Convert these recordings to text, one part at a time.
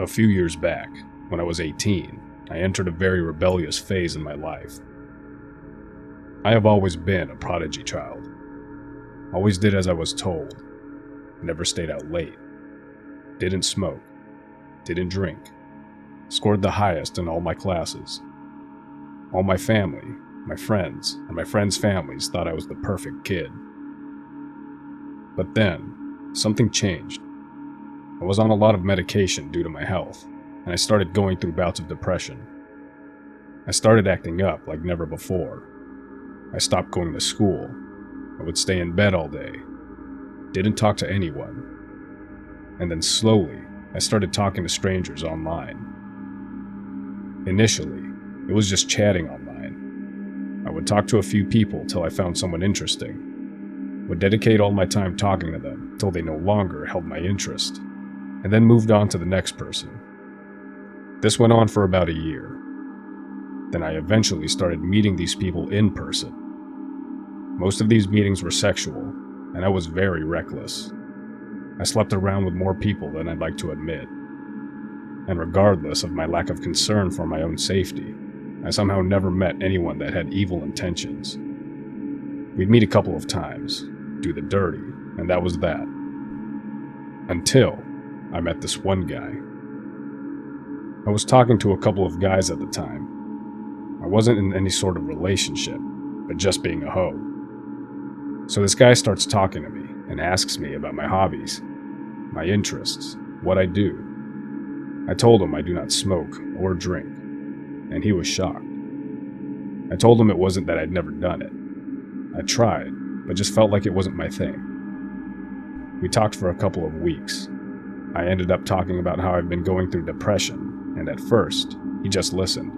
A few years back, when I was 18, I entered a very rebellious phase in my life. I have always been a prodigy child. Always did as I was told. Never stayed out late. Didn't smoke. Didn't drink. Scored the highest in all my classes. All my family, my friends, and my friends' families thought I was the perfect kid. But then, something changed. I was on a lot of medication due to my health, and I started going through bouts of depression. I started acting up like never before. I stopped going to school. I would stay in bed all day. Didn't talk to anyone. And then slowly, I started talking to strangers online. Initially, it was just chatting online. I would talk to a few people till I found someone interesting. Would dedicate all my time talking to them till they no longer held my interest, and then moved on to the next person. This went on for about a year. Then I eventually started meeting these people in person. Most of these meetings were sexual, and I was very reckless. I slept around with more people than I'd like to admit. And regardless of my lack of concern for my own safety, I somehow never met anyone that had evil intentions. We'd meet a couple of times, do the dirty, and that was that. Until I met this one guy. I was talking to a couple of guys at the time. I wasn't in any sort of relationship, but just being a hoe. So this guy starts talking to me and asks me about my hobbies, my interests, what I do. I told him I do not smoke or drink, and he was shocked. I told him it wasn't that I'd never done it. I tried, but just felt like it wasn't my thing. We talked for a couple of weeks. I ended up talking about how I've been going through depression, and at first, he just listened.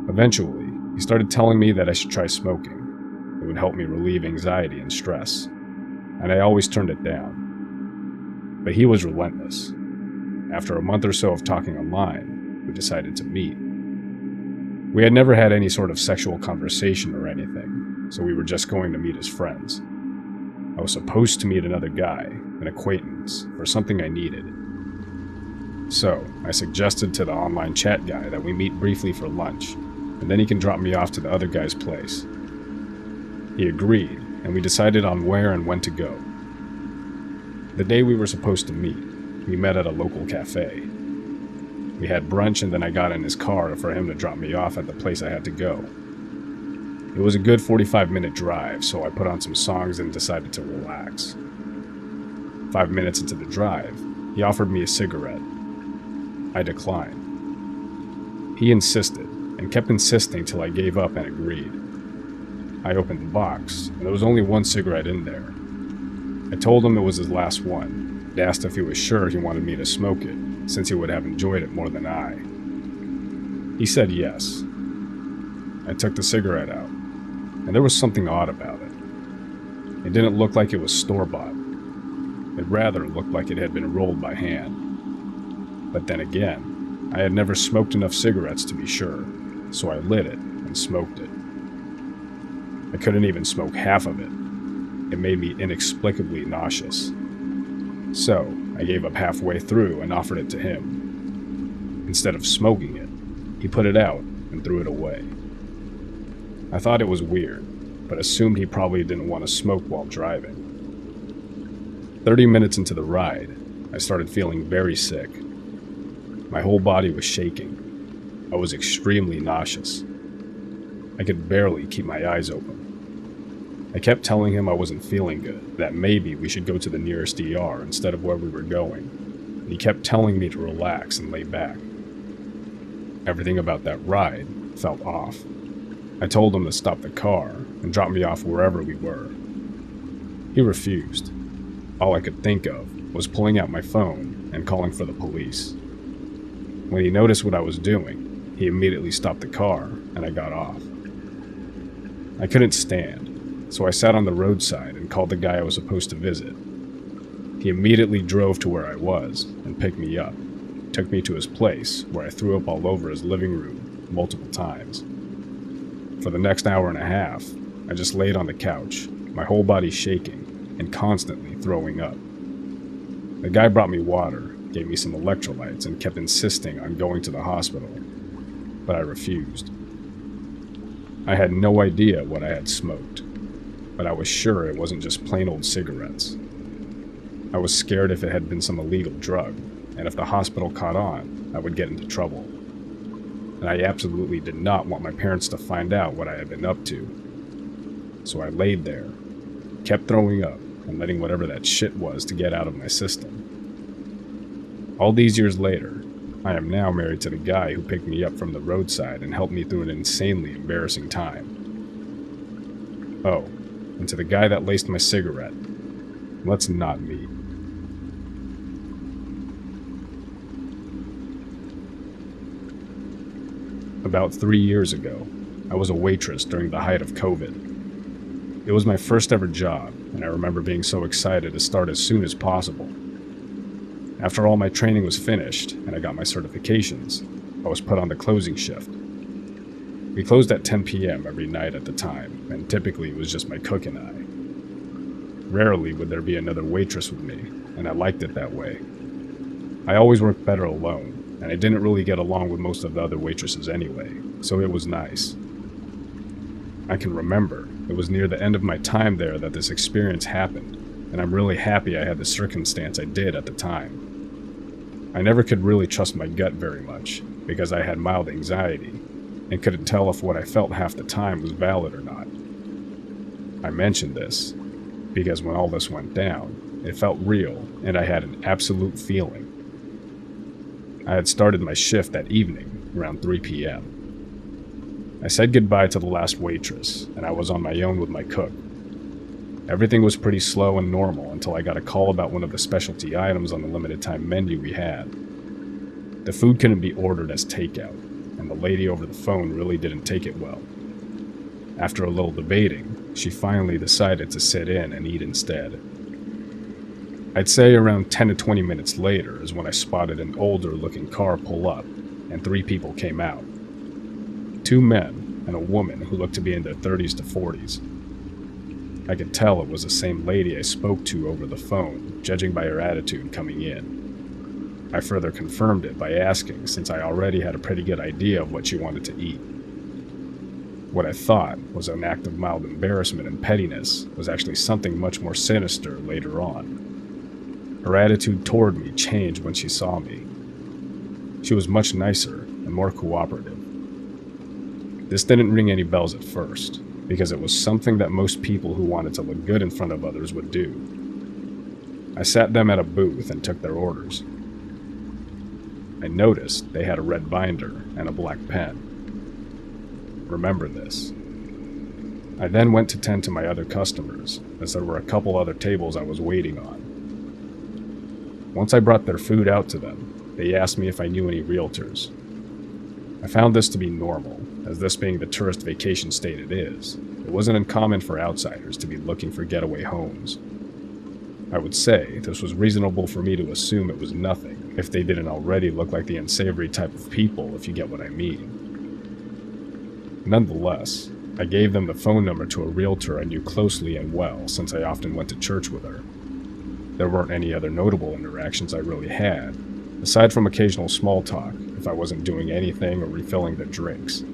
Eventually, he started telling me that I should try smoking. It would help me relieve anxiety and stress, and I always turned it down. But he was relentless. After a month or so of talking online, we decided to meet. We had never had any sort of sexual conversation or anything, so we were just going to meet as friends. I was supposed to meet another guy, an acquaintance, for something I needed. So, I suggested to the online chat guy that we meet briefly for lunch, and then he can drop me off to the other guy's place. He agreed, and we decided on where and when to go. The day we were supposed to meet, we met at a local cafe. We had brunch, and then I got in his car for him to drop me off at the place I had to go. It was a good 45-minute drive, so I put on some songs and decided to relax. 5 minutes into the drive, he offered me a cigarette. I declined. He insisted, and kept insisting till I gave up and agreed. I opened the box, and there was only one cigarette in there. I told him it was his last one, and asked if he was sure he wanted me to smoke it, since he would have enjoyed it more than I. He said yes. I took the cigarette out, and there was something odd about it. It didn't look like it was store-bought. It rather looked like it had been rolled by hand. But then again, I had never smoked enough cigarettes to be sure, so I lit it and smoked it. I couldn't even smoke half of it. It made me inexplicably nauseous. So, I gave up halfway through and offered it to him. Instead of smoking it, he put it out and threw it away. I thought it was weird, but assumed he probably didn't want to smoke while driving. 30 minutes into the ride, I started feeling very sick. My whole body was shaking. I was extremely nauseous. I could barely keep my eyes open. I kept telling him I wasn't feeling good, that maybe we should go to the nearest ER instead of where we were going. And he kept telling me to relax and lay back. Everything about that ride felt off. I told him to stop the car and drop me off wherever we were. He refused. All I could think of was pulling out my phone and calling for the police. When he noticed what I was doing, he immediately stopped the car and I got off. I couldn't stand, so I sat on the roadside and called the guy I was supposed to visit. He immediately drove to where I was and picked me up, took me to his place where I threw up all over his living room multiple times. For the next hour and a half, I just laid on the couch, my whole body shaking and constantly throwing up. The guy brought me water, gave me some electrolytes, and kept insisting on going to the hospital, but I refused. I had no idea what I had smoked, but I was sure it wasn't just plain old cigarettes. I was scared if it had been some illegal drug, and if the hospital caught on, I would get into trouble. And I absolutely did not want my parents to find out what I had been up to. So I laid there, kept throwing up, and letting whatever that shit was to get out of my system. All these years later, I am now married to the guy who picked me up from the roadside and helped me through an insanely embarrassing time. Oh, and to the guy that laced my cigarette, let's not meet. About 3 years ago, I was a waitress during the height of COVID. It was my first ever job, and I remember being so excited to start as soon as possible. After all my training was finished, and I got my certifications, I was put on the closing shift. We closed at 10 p.m. every night at the time, and typically it was just my cook and I. Rarely would there be another waitress with me, and I liked it that way. I always worked better alone, and I didn't really get along with most of the other waitresses anyway, so it was nice. I can remember it was near the end of my time there that this experience happened, and I'm really happy I had the circumstance I did at the time. I never could really trust my gut very much, because I had mild anxiety, and couldn't tell if what I felt half the time was valid or not. I mentioned this, because when all this went down, it felt real, and I had an absolute feeling. I had started my shift that evening, around 3 p.m. I said goodbye to the last waitress, and I was on my own with my cook. Everything was pretty slow and normal until I got a call about one of the specialty items on the limited-time menu we had. The food couldn't be ordered as takeout, and the lady over the phone really didn't take it well. After a little debating, she finally decided to sit in and eat instead. I'd say around 10 to 20 minutes later is when I spotted an older-looking car pull up, and 3 people came out. 2 men and a woman who looked to be in their 30s to 40s. I could tell it was the same lady I spoke to over the phone, judging by her attitude coming in. I further confirmed it by asking, since I already had a pretty good idea of what she wanted to eat. What I thought was an act of mild embarrassment and pettiness was actually something much more sinister later on. Her attitude toward me changed when she saw me. She was much nicer and more cooperative. This didn't ring any bells at first, because it was something that most people who wanted to look good in front of others would do. I sat them at a booth and took their orders. I noticed they had a red binder and a black pen. Remember this. I then went to tend to my other customers, as there were a couple other tables I was waiting on. Once I brought their food out to them, they asked me if I knew any realtors. I found this to be normal, as this being the tourist vacation state it is, it wasn't uncommon for outsiders to be looking for getaway homes. I would say this was reasonable for me to assume it was nothing if they didn't already look like the unsavory type of people, if you get what I mean. Nonetheless, I gave them the phone number to a realtor I knew closely and well, since I often went to church with her. There weren't any other notable interactions I really had, aside from occasional small talk if I wasn't doing anything or refilling their drinks.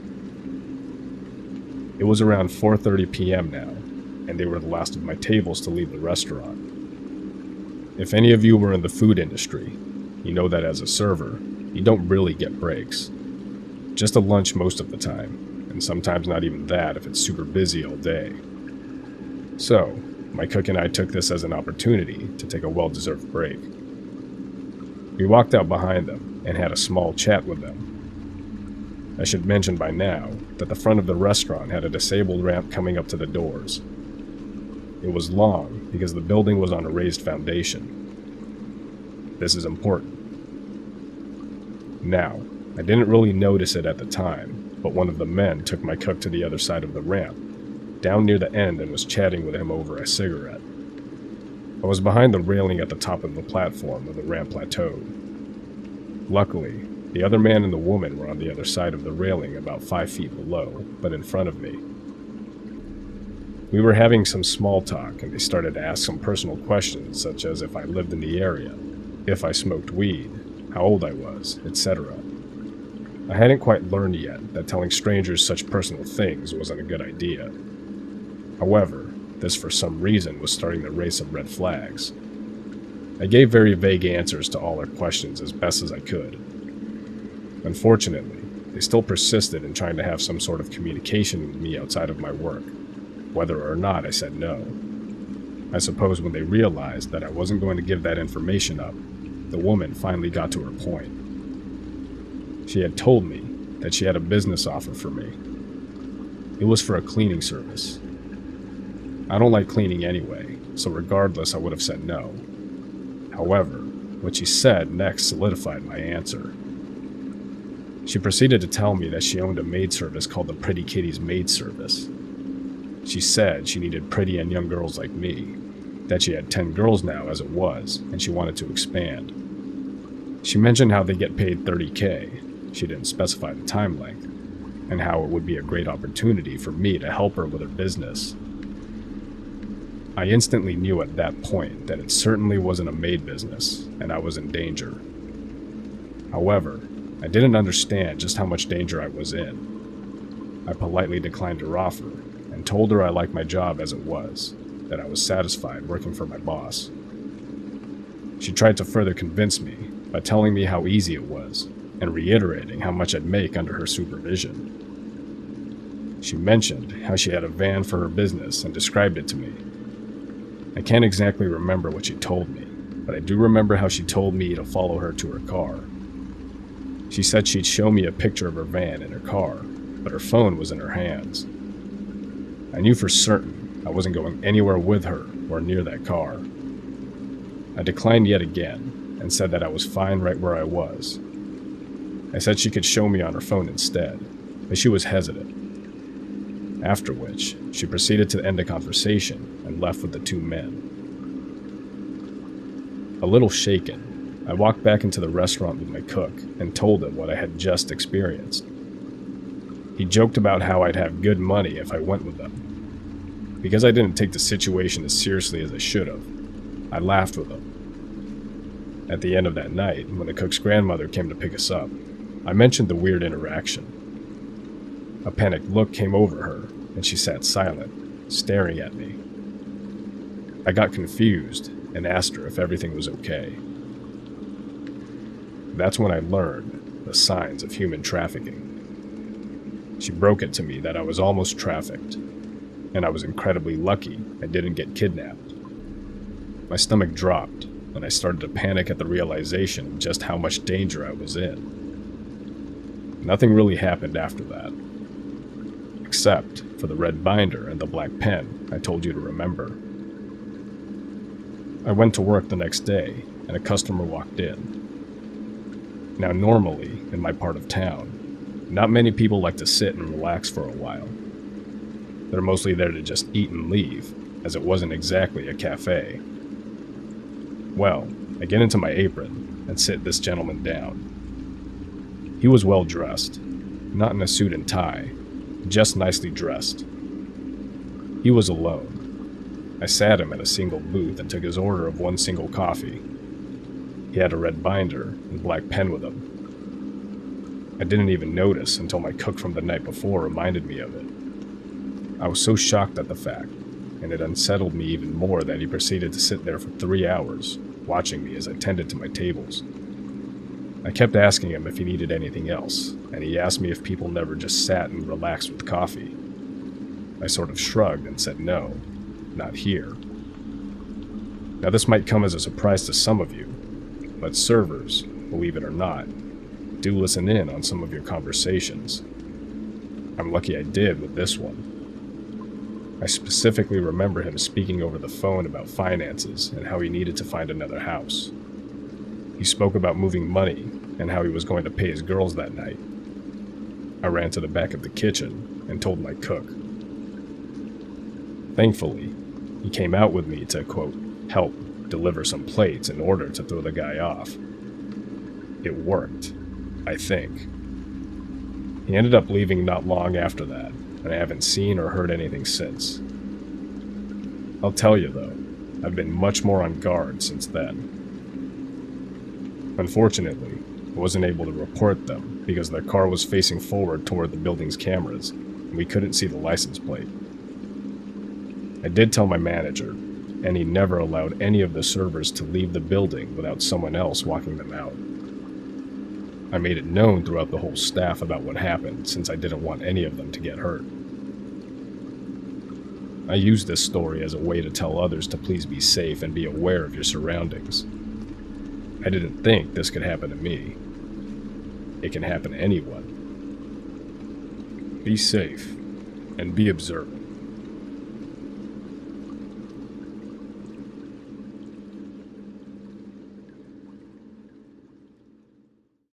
It was around 4:30 p.m. now, and they were the last of my tables to leave the restaurant. If any of you were in the food industry, you know that as a server, you don't really get breaks. Just a lunch most of the time, and sometimes not even that if it's super busy all day. So, my cook and I took this as an opportunity to take a well-deserved break. We walked out behind them and had a small chat with them. I should mention by now that the front of the restaurant had a disabled ramp coming up to the doors. It was long because the building was on a raised foundation. This is important. Now, I didn't really notice it at the time, but one of the men took my cook to the other side of the ramp, down near the end, and was chatting with him over a cigarette. I was behind the railing at the top of the platform where the ramp plateaued. Luckily, the other man and the woman were on the other side of the railing about 5 feet below, but in front of me. We were having some small talk, and they started to ask some personal questions, such as if I lived in the area. if I smoked weed, how old I was, etc. I hadn't quite learned yet that telling strangers such personal things wasn't a good idea. However, this for some reason was starting to raise some red flags. I gave very vague answers to all her questions as best as I could. Unfortunately, they still persisted in trying to have some sort of communication with me outside of my work, whether or not I said no. I suppose when they realized that I wasn't going to give that information up, the woman finally got to her point. She had told me that she had a business offer for me. It was for a cleaning service. I don't like cleaning anyway, so regardless I would have said no. However, what she said next solidified my answer. She proceeded to tell me that she owned a maid service called the Pretty Kitty's Maid Service. She said she needed pretty and young girls like me, that she had 10 girls now as it was, and she wanted to expand. She mentioned how they get paid $30K, she didn't specify the time length, and how it would be a great opportunity for me to help her with her business. I instantly knew at that point that it certainly wasn't a maid business, and I was in danger. However, I didn't understand just how much danger I was in. I politely declined her offer, and told her I liked my job as it was, that I was satisfied working for my boss. She tried to further convince me by telling me how easy it was, and reiterating how much I'd make under her supervision. She mentioned how she had a van for her business and described it to me. I can't exactly remember what she told me, but I do remember how she told me to follow her to her car. She said she'd show me a picture of her van and her car, but her phone was in her hands. I knew for certain I wasn't going anywhere with her or near that car. I declined yet again and said that I was fine right where I was. I said she could show me on her phone instead, but she was hesitant. After which, she proceeded to end the conversation and left with the two men. A little shaken, I walked back into the restaurant with my cook and told him what I had just experienced. He joked about how I'd have good money if I went with them. Because I didn't take the situation as seriously as I should have, I laughed with him. At the end of that night, when the cook's grandmother came to pick us up, I mentioned the weird interaction. A panicked look came over her, and she sat silent, staring at me. I got confused and asked her if everything was okay. That's when I learned the signs of human trafficking. She broke it to me that I was almost trafficked, and I was incredibly lucky I didn't get kidnapped. My stomach dropped, and I started to panic at the realization of just how much danger I was in. Nothing really happened after that, except for the red binder and the black pen I told you to remember. I went to work the next day, and a customer walked in. Now normally, in my part of town, not many people like to sit and relax for a while. They're mostly there to just eat and leave, as it wasn't exactly a cafe. Well, I get into my apron and sit this gentleman down. He was well dressed, not in a suit and tie, just nicely dressed. He was alone. I sat him at a single booth and took his order of one single coffee. He had a red binder and black pen with him. I didn't even notice until my cook from the night before reminded me of it. I was so shocked at the fact, and it unsettled me even more that he proceeded to sit there for 3 hours, watching me as I tended to my tables. I kept asking him if he needed anything else, and he asked me if people never just sat and relaxed with coffee. I sort of shrugged and said no, not here. Now this might come as a surprise to some of you, but servers, believe it or not, do listen in on some of your conversations. I'm lucky I did with this one. I specifically remember him speaking over the phone about finances and how he needed to find another house. He spoke about moving money and how he was going to pay his girls that night. I ran to the back of the kitchen and told my cook. Thankfully, he came out with me to, quote, help deliver some plates in order to throw the guy off. It worked, I think. He ended up leaving not long after that, and I haven't seen or heard anything since. I'll tell you though, I've been much more on guard since then. Unfortunately, I wasn't able to report them because their car was facing forward toward the building's cameras, and we couldn't see the license plate. I did tell my manager, and he never allowed any of the servers to leave the building without someone else walking them out. I made it known throughout the whole staff about what happened since I didn't want any of them to get hurt. I use this story as a way to tell others to please be safe and be aware of your surroundings. I didn't think this could happen to me. It can happen to anyone. Be safe and be observant.